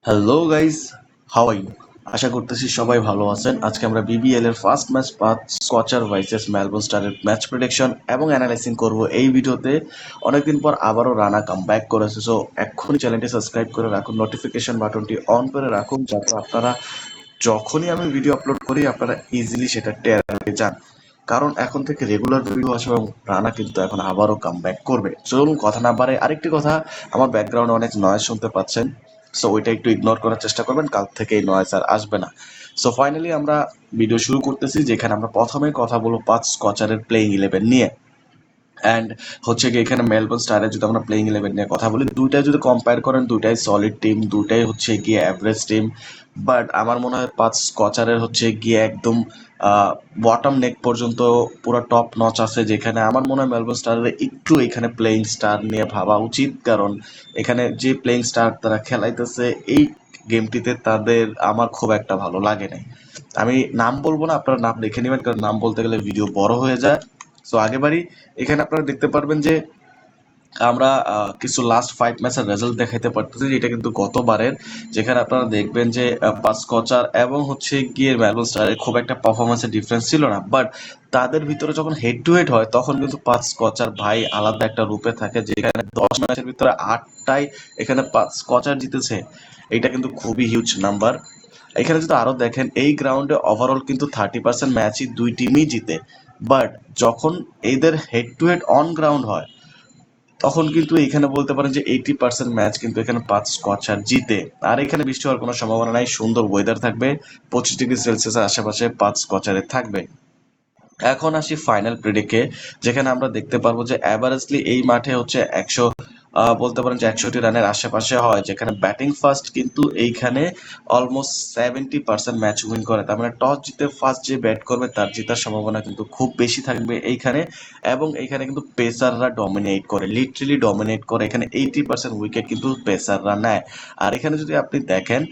Hello guys, how are you? আশা করতেছি সবাই ভালো আছেন। আজকে আমরা বিবিএল এর ফার্স্ট ম্যাচ পাঁচ স্কচার ভার্সেস মেলবোর্ন স্টারের ম্যাচ প্রেডিকশন এবং অ্যানালাইসিং করব এই ভিডিওতে। অনেকদিন পর আবারও রানা কাম ব্যাক করেছে, সো এক্ষুনি চ্যানেলটি সাবস্ক্রাইব করে রাখুন, নোটিফিকেশন বাটনটি অন করে রাখুন, যাতে আপনারা যখনই আমি ভিডিও আপলোড করি আপনারা ইজিলি সেটা টের পেয়ে যান। কারণ এখন থেকে রেগুলার ভিডিও আসবে এবং রানা কিন্তু এখন আবারও কাম ব্যাক করবে। চলুন কথা না বাড়ে, আরেকটি কথা, আমার ব্যাকগ্রাউন্ডে অনেক নয়েজ শুনতে পাচ্ছেন, সো ওইটা একটু ইগনোর করার চেষ্টা করবেন, কাল থেকে এই নয়েজ আর আসবে না। সো ফাইনালি আমরা ভিডিও শুরু করতেছি, যেখানে আমরা প্রথমে কথা বলবো পাঁচ স্কচারের প্লেইং ইলেভেন নিয়ে। অ্যান্ড হচ্ছে কি, এখানে মেলবোর্ন স্টারের যদি আমরা প্লেইং ইলেভেন নিয়ে কথা বলি, দুইটাই যদি কম্পেয়ার করেন, দুইটাই সলিড টিম, দুইটাই হচ্ছে গিয়ে অ্যাভারেজ টিম। বাট আমার মনে হয় পাঁচ স্কচারের হচ্ছে গিয়ে একদম বটম নেক পর্যন্ত পুরো টপ নচ আছে, যেখানে আমার মনে হয় মেলবোর্ন স্টারের একটু এখানে প্লেইং স্টার নিয়ে ভাবা উচিত। কারণ এখানে যে প্লেইং স্টার তারা খেলাইতেছে এই গেমটিতে, তাদের আমার খুব একটা ভালো লাগে নাই। আমি নাম বলবো না, আপনারা নাম লিখে নেবেন, কারণ নাম বলতে গেলে ভিডিও বড় হয়ে যায়। সো আগেবারই এখানে আপনারা দেখতে পারবেন যে আমরা কিছু লাস্ট 5 ম্যাচের রেজাল্ট দেখাইতে পারতেছি, এটা কিন্তু গতবারের। যেখানে আপনারা দেখবেন যে পাঁচ কচার এবং হচ্ছে গিয়ে মেলবোর্ন স্টারের খুব একটা পারফরমেন্সের ডিফারেন্স ছিল না, বাট তাদের ভিতরে যখন হেড টু হেড হয় তখন কিন্তু পাঁচ কচার ভাই আলাদা একটা রূপে থাকে, যেখানে 10 ম্যাচের ভিতরে 8টাই এখানে পাঁচ কচার জিতেছে। এটা কিন্তু খুবই হিউজ নাম্বার। এখানে যদি আরো দেখেন, এই গ্রাউন্ডে ওভারঅল কিন্তু 30% ম্যাচই দুই টিমই জিতে, বাট যখন এদের head to head on ground হয় তখন কিন্তু এখানে বলতে পারেন যে 80% ম্যাচ কিন্তু এখানে পাঁচ স্কচার জিতে। আর এখানে বৃষ্টি হওয়ার কোনো সম্ভাবনা নাই, সুন্দর ওয়েদার থাকবে, 25 ডিগ্রি সেলসিয়াসের আশেপাশে পাঁচ স্কচারে থাকবে। এখন আসি ফাইনাল প্রেডিকে, যেখানে আমরা দেখতে পারবো যে অ্যাভারেজলি এই মাঠে হচ্ছে 100, বলতে পারেন যে 61 রানের আশেপাশে হয়, যেখানে ব্যাটিং ফার্স্ট কিন্তু এইখানে অলমোস্ট 70% ম্যাচ উইন করে। তার মানে টস জিতে ফার্স্ট যে ব্যাট করবে তার জেতার সম্ভাবনা কিন্তু খুব বেশি থাকবে এইখানে। এবং এইখানে কিন্তু পেসাররা ডমিনেট করে, লিটারেলি ডমিনেট করে, এখানে 80% উইকেট কিন্তু পেসাররা নেয়। আর এখানে যদি আপনি দেখেন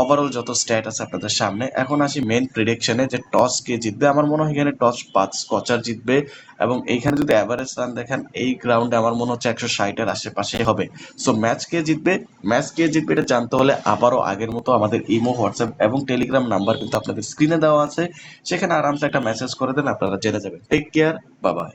ওভারঅল যত স্ট্যাট আছে আপনাদের সামনে, এখন আসি মেন প্রেডিকশনে যে টস কে জিতবে। আমার মনে হয় এখানে টস পাঁচ স্কচার জিতবে। এবং এইখানে যদি অ্যাভারেজ রান দেখেন এই গ্রাউন্ডে আমার মনে হচ্ছে 160-এর আশেপাশে হবে। সো ম্যাচ কে জিতবে, ম্যাচ কে জিতবে এটা জানতে হলে আবারও আগের মতো আমাদের ইমো, হোয়াটসঅ্যাপ এবং টেলিগ্রাম নাম্বার কিন্তু আপনাদের স্ক্রিনে দেওয়া আছে, সেখানে আরামসে একটা মেসেজ করে দেন, আপনারা জেনে যাবেন। Take care, bye by.